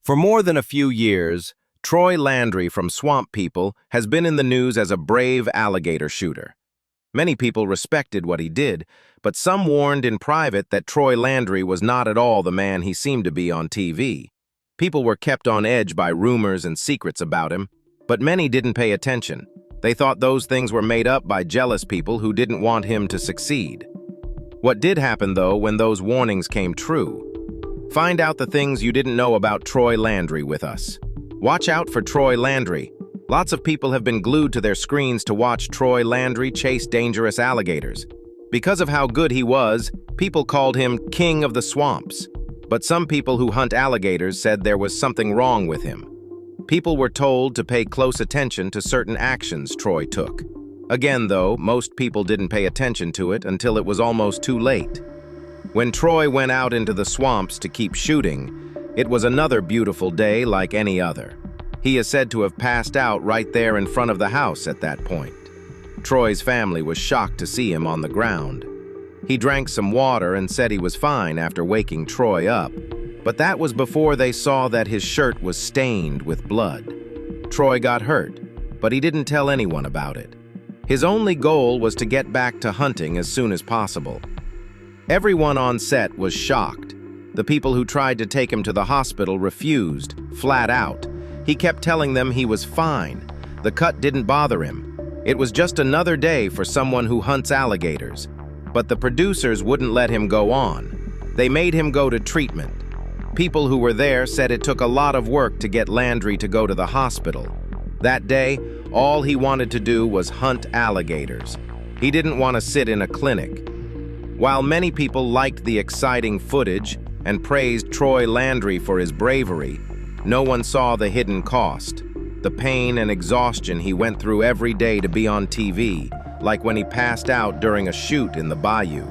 For more than a few years, Troy Landry from Swamp People has been in the news as a brave alligator shooter. Many people respected what he did, but some warned in private that Troy Landry was not at all the man he seemed to be on TV. People were kept on edge by rumors and secrets about him, but many didn't pay attention. They thought those things were made up by jealous people who didn't want him to succeed. What did happen, though, when those warnings came true? Find out the things you didn't know about Troy Landry with us. Watch out for Troy Landry. Lots of people have been glued to their screens to watch Troy Landry chase dangerous alligators. Because of how good he was, people called him King of the Swamps. But some people who hunt alligators said there was something wrong with him. People were told to pay close attention to certain actions Troy took. Again, though, most people didn't pay attention to it until it was almost too late. When Troy went out into the swamps to keep shooting, it was another beautiful day like any other. He is said to have passed out right there in front of the house at that point. Troy's family was shocked to see him on the ground. He drank some water and said he was fine after waking Troy up, but that was before they saw that his shirt was stained with blood. Troy got hurt, but he didn't tell anyone about it. His only goal was to get back to hunting as soon as possible. Everyone on set was shocked. The people who tried to take him to the hospital refused, flat out. He kept telling them he was fine. The cut didn't bother him. It was just another day for someone who hunts alligators. But the producers wouldn't let him go on. They made him go to treatment. People who were there said it took a lot of work to get Landry to go to the hospital. That day, all he wanted to do was hunt alligators. He didn't want to sit in a clinic. While many people liked the exciting footage and praised Troy Landry for his bravery, no one saw the hidden cost, the pain and exhaustion he went through every day to be on TV, like when he passed out during a shoot in the bayou.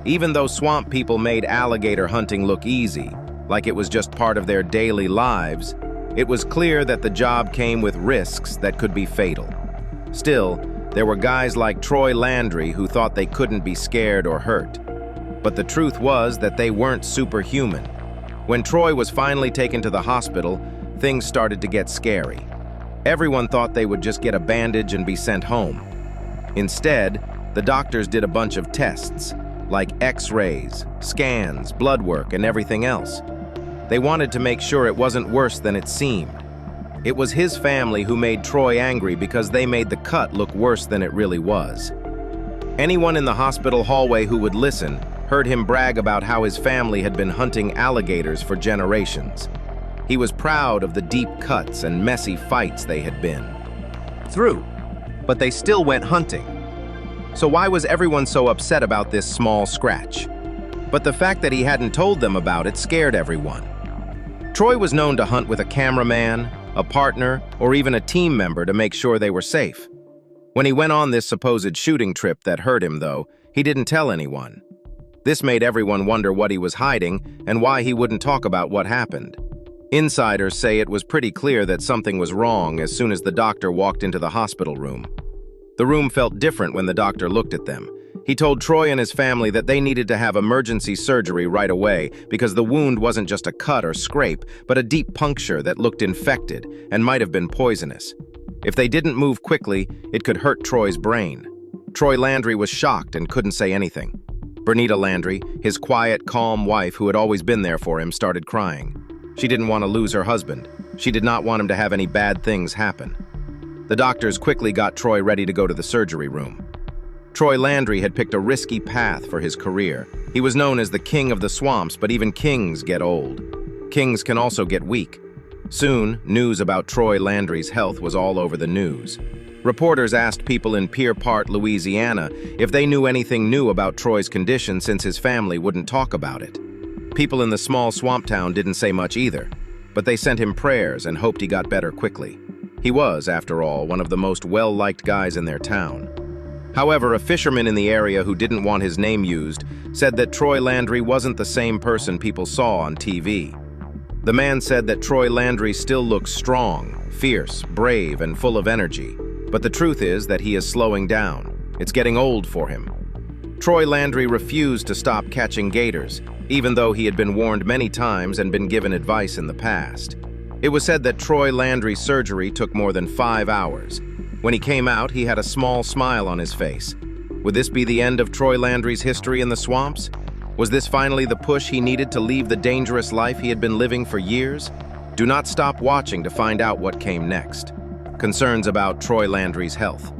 Even though Swamp People made alligator hunting look easy, like it was just part of their daily lives, it was clear that the job came with risks that could be fatal. Still, there were guys like Troy Landry who thought they couldn't be scared or hurt. But the truth was that they weren't superhuman. When Troy was finally taken to the hospital, things started to get scary. Everyone thought they would just get a bandage and be sent home. Instead, the doctors did a bunch of tests, like X-rays, scans, blood work, and everything else. They wanted to make sure it wasn't worse than it seemed. It was his family who made Troy angry because they made the cut look worse than it really was. Anyone in the hospital hallway who would listen heard him brag about how his family had been hunting alligators for generations. He was proud of the deep cuts and messy fights they had been through, but they still went hunting. So why was everyone so upset about this small scratch? But the fact that he hadn't told them about it scared everyone. Troy was known to hunt with a cameraman, a partner, or even a team member to make sure they were safe. When he went on this supposed shooting trip that hurt him, though, he didn't tell anyone. This made everyone wonder what he was hiding and why he wouldn't talk about what happened. Insiders say it was pretty clear that something was wrong as soon as the doctor walked into the hospital room. The room felt different when the doctor looked at them. He told Troy and his family that they needed to have emergency surgery right away because the wound wasn't just a cut or scrape, but a deep puncture that looked infected and might have been poisonous. If they didn't move quickly, it could hurt Troy's brain. Troy Landry was shocked and couldn't say anything. Bernita Landry, his quiet, calm wife who had always been there for him, started crying. She didn't want to lose her husband. She did not want him to have any bad things happen. The doctors quickly got Troy ready to go to the surgery room. Troy Landry had picked a risky path for his career. He was known as the King of the Swamps, but even kings get old. Kings can also get weak. Soon, news about Troy Landry's health was all over the news. Reporters asked people in Pier Part, Louisiana, if they knew anything new about Troy's condition since his family wouldn't talk about it. People in the small swamp town didn't say much either, but they sent him prayers and hoped he got better quickly. He was, after all, one of the most well-liked guys in their town. However, a fisherman in the area who didn't want his name used said that Troy Landry wasn't the same person people saw on TV. The man said that Troy Landry still looks strong, fierce, brave, and full of energy, but the truth is that he is slowing down. It's getting old for him. Troy Landry refused to stop catching gators. even though he had been warned many times and been given advice in the past. It was said that Troy Landry's surgery took more than 5 hours. When he came out, he had a small smile on his face. Would this be the end of Troy Landry's history in the swamps? Was this finally the push he needed to leave the dangerous life he had been living for years? Do not stop watching to find out what came next. Concerns about Troy Landry's health.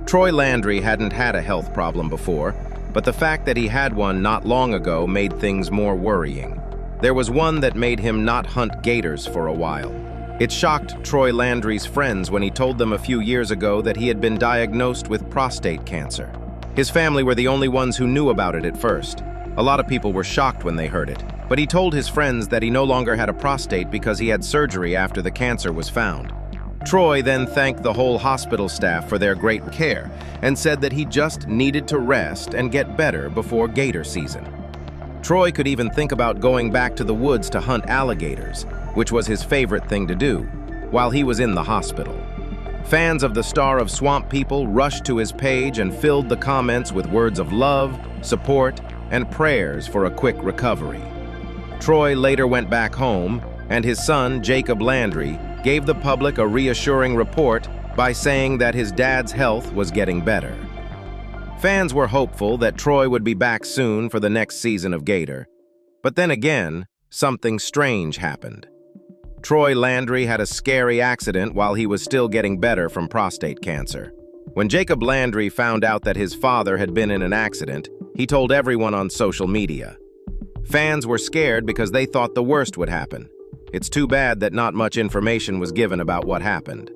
Troy Landry hadn't had a health problem before, but the fact that he had one not long ago made things more worrying. There was one that made him not hunt gators for a while. It shocked Troy Landry's friends when he told them a few years ago that he had been diagnosed with prostate cancer. His family were the only ones who knew about it at first. A lot of people were shocked when they heard it, but he told his friends that he no longer had a prostate because he had surgery after the cancer was found. Troy then thanked the whole hospital staff for their great care and said that he just needed to rest and get better before gator season. Troy could even think about going back to the woods to hunt alligators, which was his favorite thing to do, while he was in the hospital. Fans of the Star of Swamp People rushed to his page and filled the comments with words of love, support, and prayers for a quick recovery. Troy later went back home, and his son, Jacob Landry, gave the public a reassuring report by saying that his dad's health was getting better. Fans were hopeful that Troy would be back soon for the next season of Gator. But then again, something strange happened. Troy Landry had a scary accident while he was still getting better from prostate cancer. When Jacob Landry found out that his father had been in an accident, he told everyone on social media. Fans were scared because they thought the worst would happen. It's too bad that not much information was given about what happened.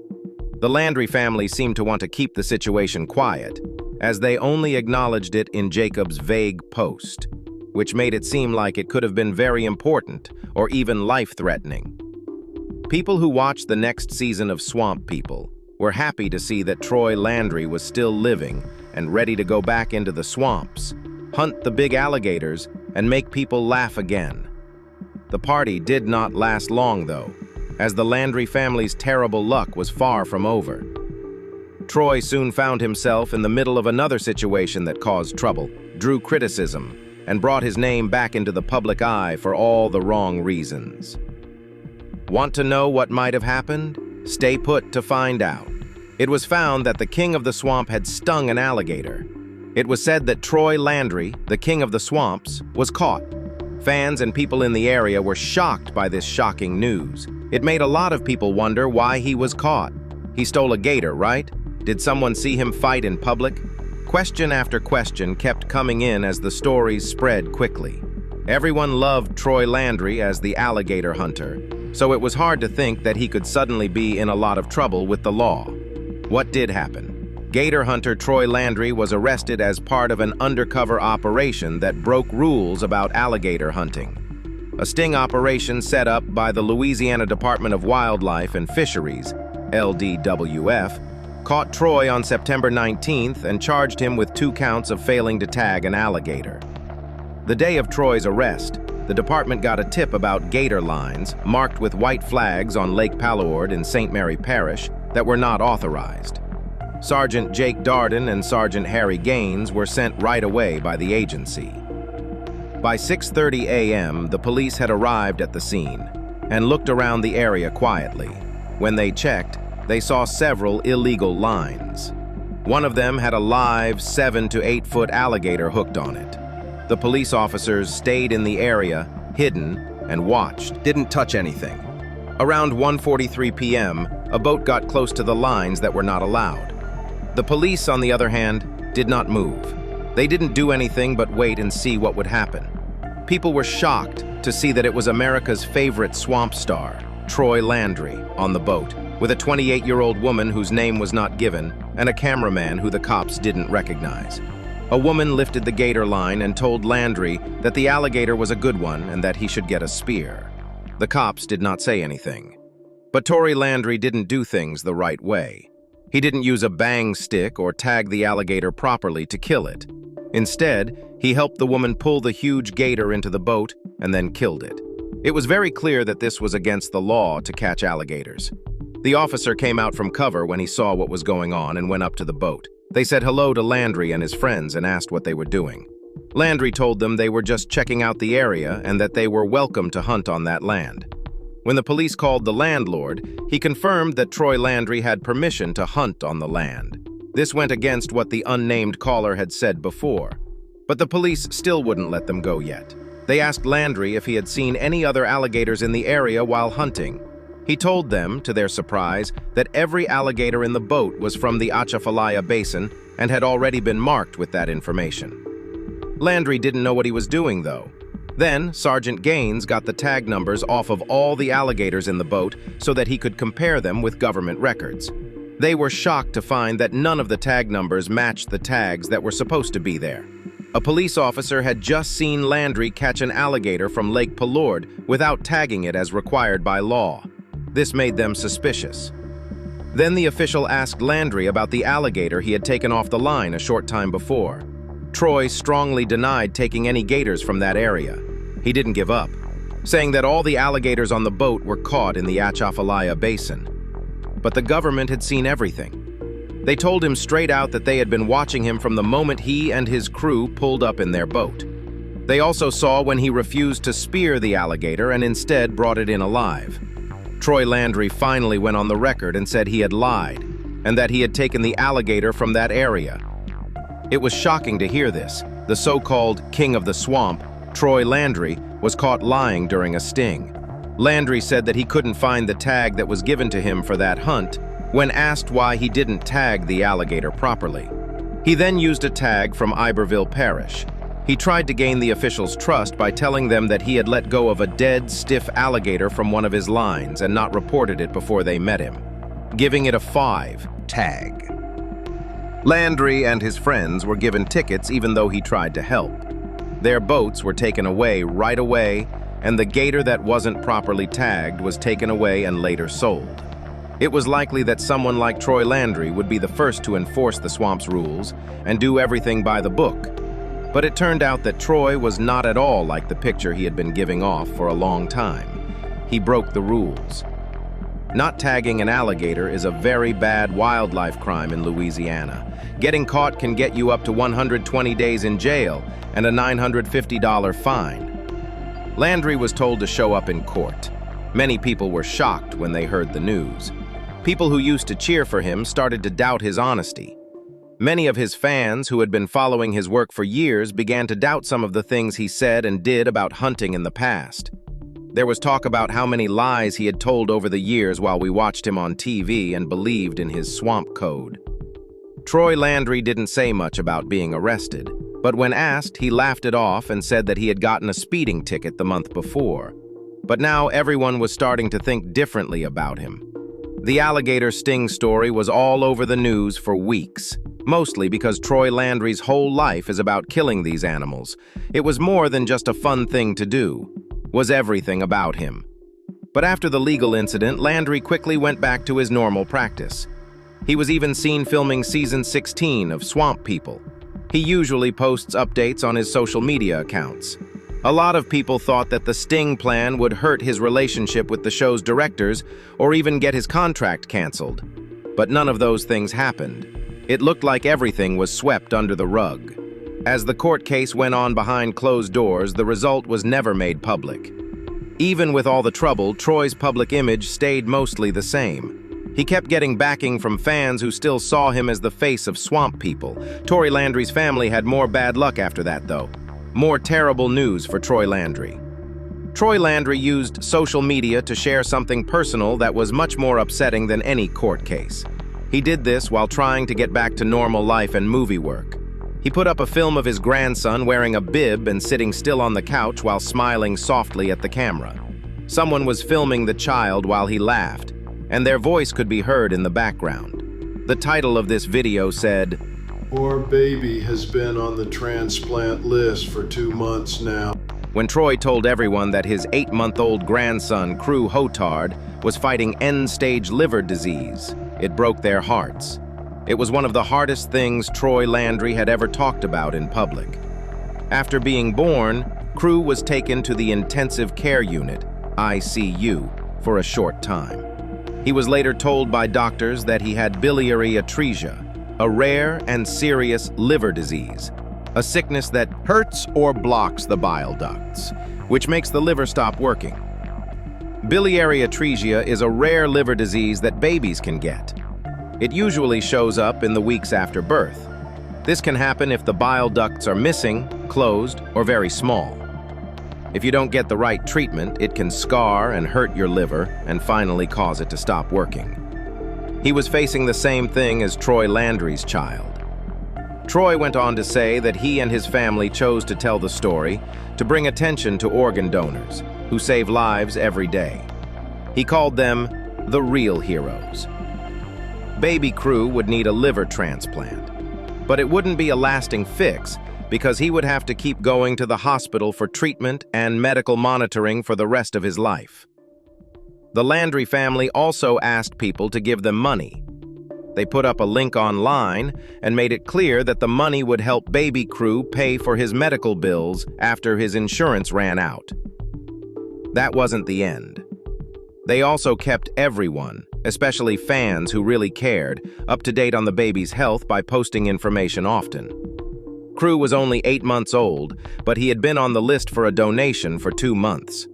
The Landry family seemed to want to keep the situation quiet, as they only acknowledged it in Jacob's vague post, which made it seem like it could have been very important or even life-threatening. People who watched the next season of Swamp People were happy to see that Troy Landry was still living and ready to go back into the swamps, hunt the big alligators, and make people laugh again. The party did not last long, though, as the Landry family's terrible luck was far from over. Troy soon found himself in the middle of another situation that caused trouble, drew criticism, and brought his name back into the public eye for all the wrong reasons. Want to know what might have happened? Stay put to find out. It was found that the king of the swamp had stung an alligator. It was said that Troy Landry, the king of the swamps, was caught. Fans and people in the area were shocked by this shocking news. It made a lot of people wonder why he was caught. He stole a gator, right? Did someone see him fight in public? Question after question kept coming in as the stories spread quickly. Everyone loved Troy Landry as the alligator hunter, so it was hard to think that he could suddenly be in a lot of trouble with the law. What did happen? Gator hunter Troy Landry was arrested as part of an undercover operation that broke rules about alligator hunting. A sting operation set up by the Louisiana Department of Wildlife and Fisheries, LDWF, caught Troy on September 19th and charged him with 2 counts of failing to tag an alligator. The day of Troy's arrest, the department got a tip about gator lines marked with white flags on Lake Palourde in St. Mary Parish that were not authorized. Sergeant Jake Darden and Sergeant Harry Gaines were sent right away by the agency. By 6:30 a.m., the police had arrived at the scene and looked around the area quietly. When they checked, they saw several illegal lines. One of them had a live 7 to 8 foot alligator hooked on it. The police officers stayed in the area, hidden, and watched, didn't touch anything. Around 1:43 p.m., a boat got close to the lines that were not allowed. The police, on the other hand, did not move. They didn't do anything but wait and see what would happen. People were shocked to see that it was America's favorite swamp star, Troy Landry, on the boat, with a 28-year-old woman whose name was not given and a cameraman who the cops didn't recognize. A woman lifted the gator line and told Landry that the alligator was a good one and that he should get a spear. The cops did not say anything. But Troy Landry didn't do things the right way. He didn't use a bang stick or tag the alligator properly to kill it. Instead, he helped the woman pull the huge gator into the boat and then killed it. It was very clear that this was against the law to catch alligators. The officer came out from cover when he saw what was going on and went up to the boat. They said hello to Landry and his friends and asked what they were doing. Landry told them they were just checking out the area and that they were welcome to hunt on that land. When the police called the landlord, he confirmed that Troy Landry had permission to hunt on the land. This went against what the unnamed caller had said before. But the police still wouldn't let them go yet. They asked Landry if he had seen any other alligators in the area while hunting. He told them, to their surprise, that every alligator in the boat was from the Atchafalaya Basin and had already been marked with that information. Landry didn't know what he was doing, though. Then, Sergeant Gaines got the tag numbers off of all the alligators in the boat so that he could compare them with government records. They were shocked to find that none of the tag numbers matched the tags that were supposed to be there. A police officer had just seen Landry catch an alligator from Lake Pelord without tagging it as required by law. This made them suspicious. Then the official asked Landry about the alligator he had taken off the line a short time before. Troy strongly denied taking any gators from that area. He didn't give up, saying that all the alligators on the boat were caught in the Atchafalaya Basin. But the government had seen everything. They told him straight out that they had been watching him from the moment he and his crew pulled up in their boat. They also saw when he refused to spear the alligator and instead brought it in alive. Troy Landry finally went on the record and said he had lied, and that he had taken the alligator from that area. It was shocking to hear this. The so-called King of the Swamp, Troy Landry, was caught lying during a sting. Landry said that he couldn't find the tag that was given to him for that hunt when asked why he didn't tag the alligator properly. He then used a tag from Iberville Parish. He tried to gain the officials' trust by telling them that he had let go of a dead, stiff alligator from one of his lines and not reported it before they met him, giving it a 5 tag. Landry and his friends were given tickets even though he tried to help. Their boats were taken away right away, and the gator that wasn't properly tagged was taken away and later sold. It was likely that someone like Troy Landry would be the first to enforce the swamp's rules and do everything by the book. But it turned out that Troy was not at all like the picture he had been giving off for a long time. He broke the rules. Not tagging an alligator is a very bad wildlife crime in Louisiana. Getting caught can get you up to 120 days in jail and a $950 fine. Landry was told to show up in court. Many people were shocked when they heard the news. People who used to cheer for him started to doubt his honesty. Many of his fans who had been following his work for years began to doubt some of the things he said and did about hunting in the past. There was talk about how many lies he had told over the years while we watched him on TV and believed in his swamp code. Troy Landry didn't say much about being arrested, but when asked, he laughed it off and said that he had gotten a speeding ticket the month before. But now everyone was starting to think differently about him. The alligator sting story was all over the news for weeks, mostly because Troy Landry's whole life is about killing these animals. It was more than just a fun thing to do. Was everything about him. But after the legal incident, Landry quickly went back to his normal practice. He was even seen filming season 16 of Swamp People. He usually posts updates on his social media accounts. A lot of people thought that the sting plan would hurt his relationship with the show's directors or even get his contract canceled. But none of those things happened. It looked like everything was swept under the rug. As the court case went on behind closed doors, the result was never made public. Even with all the trouble, Troy's public image stayed mostly the same. He kept getting backing from fans who still saw him as the face of Swamp People. Troy Landry's family had more bad luck after that, though. More terrible news for Troy Landry. Troy Landry used social media to share something personal that was much more upsetting than any court case. He did this while trying to get back to normal life and movie work. He put up a film of his grandson wearing a bib and sitting still on the couch while smiling softly at the camera. Someone was filming the child while he laughed, and their voice could be heard in the background. The title of this video said, "Poor baby has been on the transplant list for 2 months now." When Troy told everyone that his 8-month-old grandson, Crew Hotard, was fighting end-stage liver disease, it broke their hearts. It was one of the hardest things Troy Landry had ever talked about in public. After being born, Crew was taken to the intensive care unit, ICU, for a short time. He was later told by doctors that he had biliary atresia, a rare and serious liver disease. a sickness that hurts or blocks the bile ducts, which makes the liver stop working. Biliary atresia is a rare liver disease that babies can get. It usually shows up in the weeks after birth. This can happen if the bile ducts are missing, closed, or very small. If you don't get the right treatment, it can scar and hurt your liver and finally cause it to stop working. He was facing the same thing as Troy Landry's child. Troy went on to say that he and his family chose to tell the story to bring attention to organ donors who save lives every day. He called them the real heroes. Baby Crew would need a liver transplant, but it wouldn't be a lasting fix because he would have to keep going to the hospital for treatment and medical monitoring for the rest of his life. The Landry family also asked people to give them money. They put up a link online and made it clear that the money would help Baby Crew pay for his medical bills after his insurance ran out. That wasn't the end. They also kept everyone, especially fans who really cared, up to date on the baby's health by posting information often. Crew was only 8 months old, but he had been on the list for a donation for 2 months.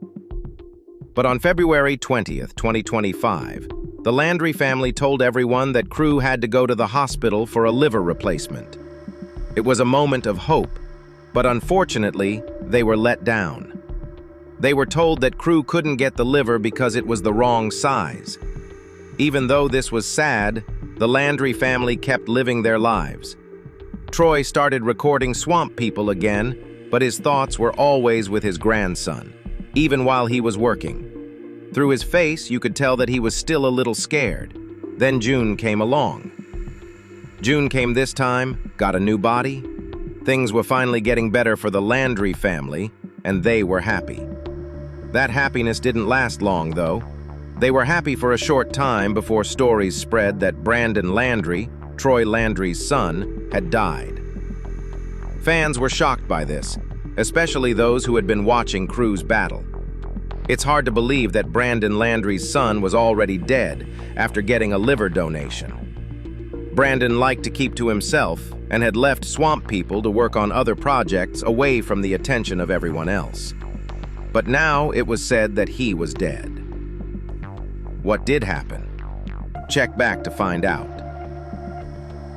But on February 20th, 2025, the Landry family told everyone that Crew had to go to the hospital for a liver replacement. It was a moment of hope, but unfortunately, they were let down. They were told that Crew couldn't get the liver because it was the wrong size. Even though this was sad, the Landry family kept living their lives. Troy started recording Swamp People again, but his thoughts were always with his grandson, even while he was working. Through his face, you could tell that he was still a little scared. Then June came along. June came this time, got a new body. Things were finally getting better for the Landry family, and they were happy. That happiness didn't last long, though. They were happy for a short time before stories spread that Brandon Landry, Troy Landry's son, had died. Fans were shocked by this, especially those who had been watching Crew's battle. It's hard to believe that Brandon Landry's son was already dead after getting a liver donation. Brandon liked to keep to himself and had left Swamp People to work on other projects away from the attention of everyone else. But now it was said that he was dead. What did happen? Check back to find out.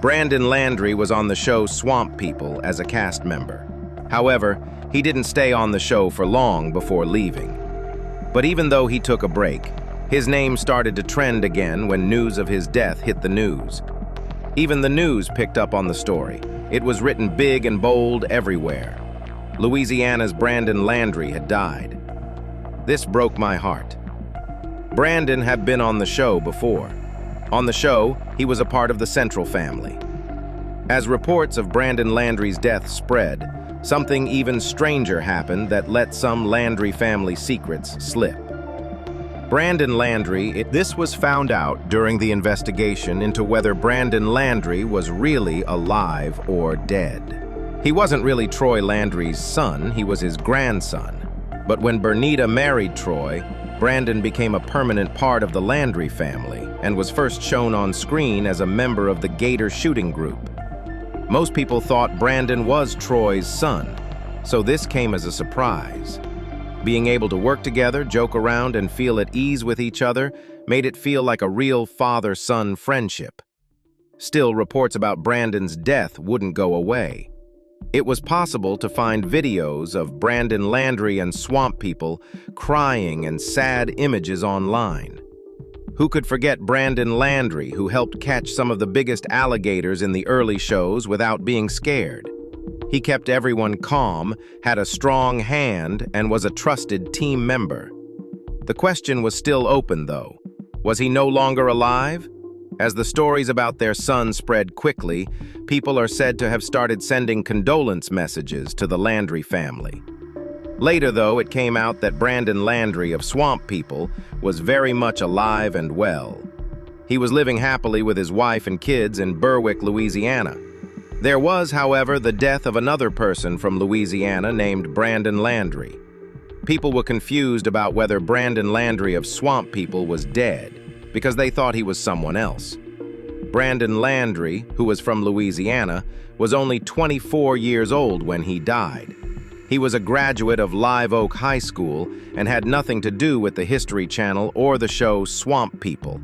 Brandon Landry was on the show Swamp People as a cast member. However, he didn't stay on the show for long before leaving. But even though he took a break, his name started to trend again when news of his death hit the news. Even the news picked up on the story. It was written big and bold everywhere. Louisiana's Brandon Landry had died. This broke my heart. Brandon had been on the show before. On the show, he was a part of the Central family. As reports of Brandon Landry's death spread, something even stranger happened that let some Landry family secrets slip. Brandon Landry, this was found out during the investigation into whether Brandon Landry was really alive or dead. He wasn't really Troy Landry's son, he was his grandson. But when Bernita married Troy, Brandon became a permanent part of the Landry family and was first shown on screen as a member of the Gator shooting group. Most people thought Brandon was Troy's son, so this came as a surprise. Being able to work together, joke around, and feel at ease with each other made it feel like a real father-son friendship. Still, reports about Brandon's death wouldn't go away. It was possible to find videos of Brandon Landry and Swamp People crying and sad images online. Who could forget Brandon Landry, who helped catch some of the biggest alligators in the early shows without being scared? He kept everyone calm, had a strong hand, and was a trusted team member. The question was still open, though. Was he no longer alive? As the stories about their son spread quickly, people are said to have started sending condolence messages to the Landry family. Later, though, it came out that Brandon Landry of Swamp People was very much alive and well. He was living happily with his wife and kids in Berwick, Louisiana. There was, however, the death of another person from Louisiana named Brandon Landry. People were confused about whether Brandon Landry of Swamp People was dead, because they thought he was someone else. Brandon Landry, who was from Louisiana, was only 24 years old when he died. He was a graduate of Live Oak High School and had nothing to do with the History Channel or the show Swamp People.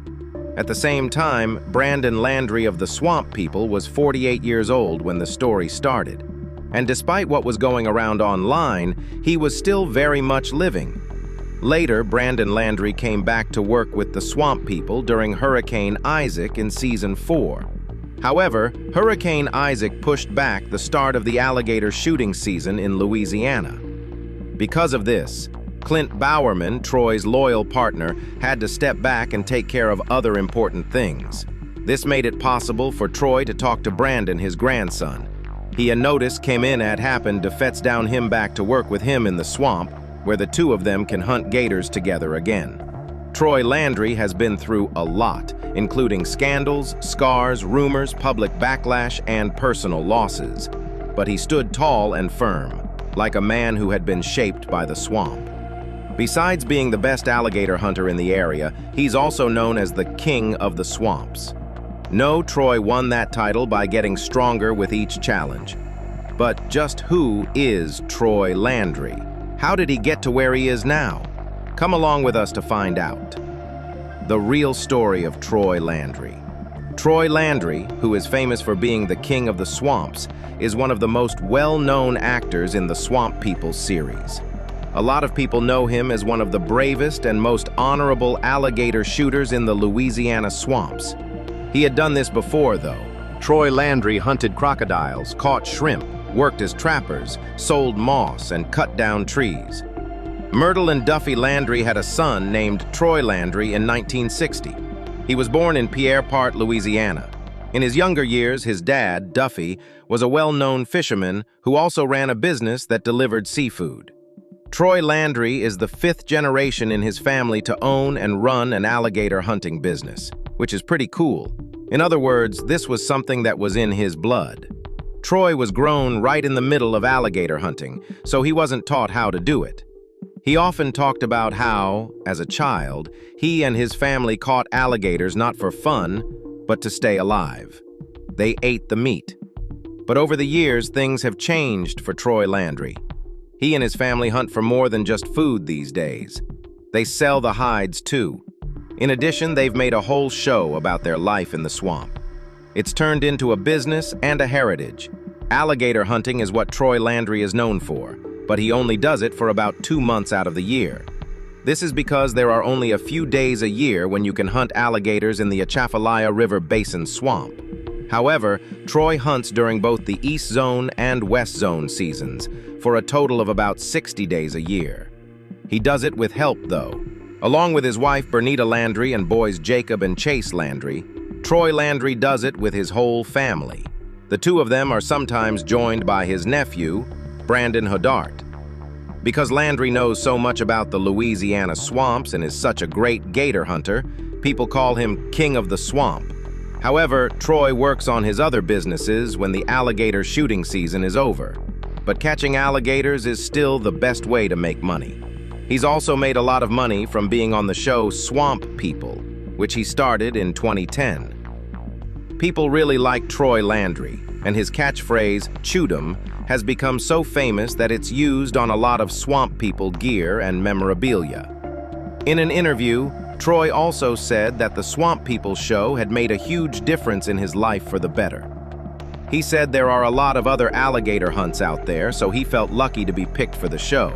At the same time, Brandon Landry of the Swamp People was 48 years old when the story started. And despite what was going around online, he was still very much living. Later, Brandon Landry came back to work with the Swamp People during Hurricane Isaac in Season 4. However, Hurricane Isaac pushed back the start of the alligator shooting season in Louisiana. Because of this, Clint Bowerman, Troy's loyal partner, had to step back and take care of other important things. This made it possible for Troy to talk to Brandon, his grandson. He and Notice came in at happened to fetch down him back to work with him in the swamp, where the two of them can hunt gators together again. Troy Landry has been through a lot, including scandals, scars, rumors, public backlash, and personal losses. But he stood tall and firm, like a man who had been shaped by the swamp. Besides being the best alligator hunter in the area, he's also known as the King of the Swamps. No, Troy won that title by getting stronger with each challenge. But just who is Troy Landry? How did he get to where he is now? Come along with us to find out. The real story of Troy Landry. Troy Landry, who is famous for being the King of the Swamps, is one of the most well-known actors in the Swamp People series. A lot of people know him as one of the bravest and most honorable alligator shooters in the Louisiana swamps. He had done this before, though. Troy Landry hunted crocodiles, caught shrimp, worked as trappers, sold moss, and cut down trees. Myrtle and Duffy Landry had a son named Troy Landry in 1960. He was born in Pierre Part, Louisiana. In his younger years, his dad, Duffy, was a well-known fisherman who also ran a business that delivered seafood. Troy Landry is the 5th generation in his family to own and run an alligator hunting business, which is pretty cool. In other words, this was something that was in his blood. Troy was grown right in the middle of alligator hunting, so he wasn't taught how to do it. He often talked about how, as a child, he and his family caught alligators not for fun, but to stay alive. They ate the meat. But over the years, things have changed for Troy Landry. He and his family hunt for more than just food these days. They sell the hides too. In addition, they've made a whole show about their life in the swamp. It's turned into a business and a heritage. Alligator hunting is what Troy Landry is known for, but he only does it for about 2 months out of the year. This is because there are only a few days a year when you can hunt alligators in the Atchafalaya River Basin swamp. However, Troy hunts during both the East Zone and West Zone seasons, for a total of about 60 days a year. He does it with help, though. Along with his wife Bernita Landry and boys Jacob and Chase Landry, Troy Landry does it with his whole family. The two of them are sometimes joined by his nephew, Brandon Hodart. Because Landry knows so much about the Louisiana swamps and is such a great gator hunter, people call him King of the Swamp. However, Troy works on his other businesses when the alligator shooting season is over. But catching alligators is still the best way to make money. He's also made a lot of money from being on the show Swamp People, which he started in 2010. People really like Troy Landry, and his catchphrase, "Shoot 'em," has become so famous that it's used on a lot of Swamp People gear and memorabilia. In an interview, Troy also said that the Swamp People show had made a huge difference in his life for the better. He said there are a lot of other alligator hunts out there, so he felt lucky to be picked for the show.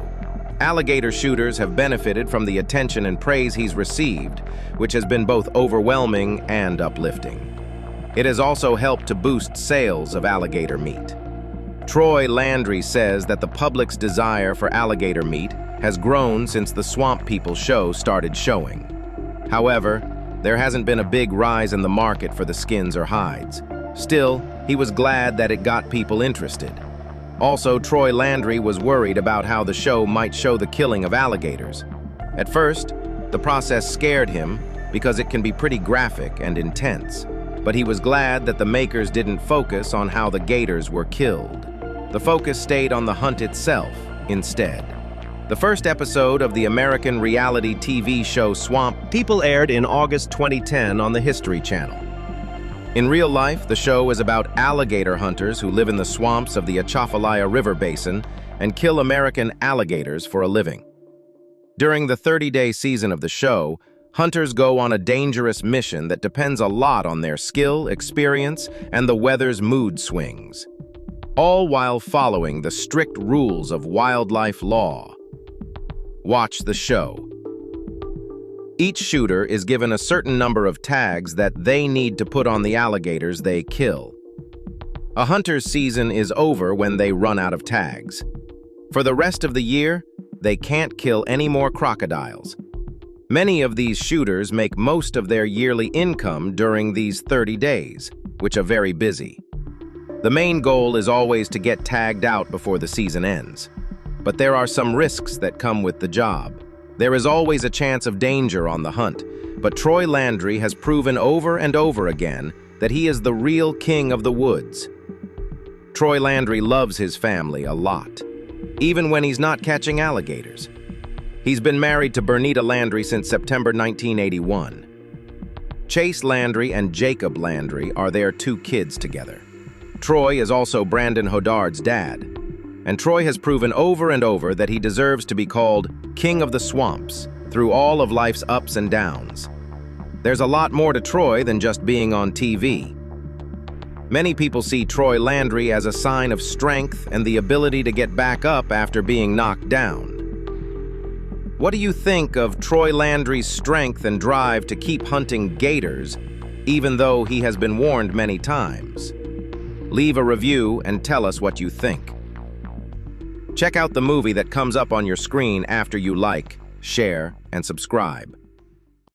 Alligator shooters have benefited from the attention and praise he's received, which has been both overwhelming and uplifting. It has also helped to boost sales of alligator meat. Troy Landry says that the public's desire for alligator meat has grown since the Swamp People show started showing. However, there hasn't been a big rise in the market for the skins or hides. Still, he was glad that it got people interested. Also, Troy Landry was worried about how the show might show the killing of alligators. At first, the process scared him because it can be pretty graphic and intense. But he was glad that the makers didn't focus on how the gators were killed. The focus stayed on the hunt itself instead. The first episode of the American reality TV show Swamp People aired in August 2010 on the History Channel. In real life, the show is about alligator hunters who live in the swamps of the Atchafalaya River Basin and kill American alligators for a living. During the 30-day season of the show, hunters go on a dangerous mission that depends a lot on their skill, experience, and the weather's mood swings, all while following the strict rules of wildlife law. Watch the show. Each shooter is given a certain number of tags that they need to put on the alligators they kill. A hunter's season is over when they run out of tags. For the rest of the year, they can't kill any more crocodiles. Many of these shooters make most of their yearly income during these 30 days, which are very busy. The main goal is always to get tagged out before the season ends. But there are some risks that come with the job. There is always a chance of danger on the hunt, but Troy Landry has proven over and over again that he is the real king of the woods. Troy Landry loves his family a lot, even when he's not catching alligators. He's been married to Bernita Landry since September 1981. Chase Landry and Jacob Landry are their 2 kids together. Troy is also Brandon Hodard's dad, and Troy has proven over and over that he deserves to be called King of the Swamps through all of life's ups and downs. There's a lot more to Troy than just being on TV. Many people see Troy Landry as a sign of strength and the ability to get back up after being knocked down. What do you think of Troy Landry's strength and drive to keep hunting gators, even though he has been warned many times? Leave a review and tell us what you think. Check out the movie that comes up on your screen after you like, share, and subscribe.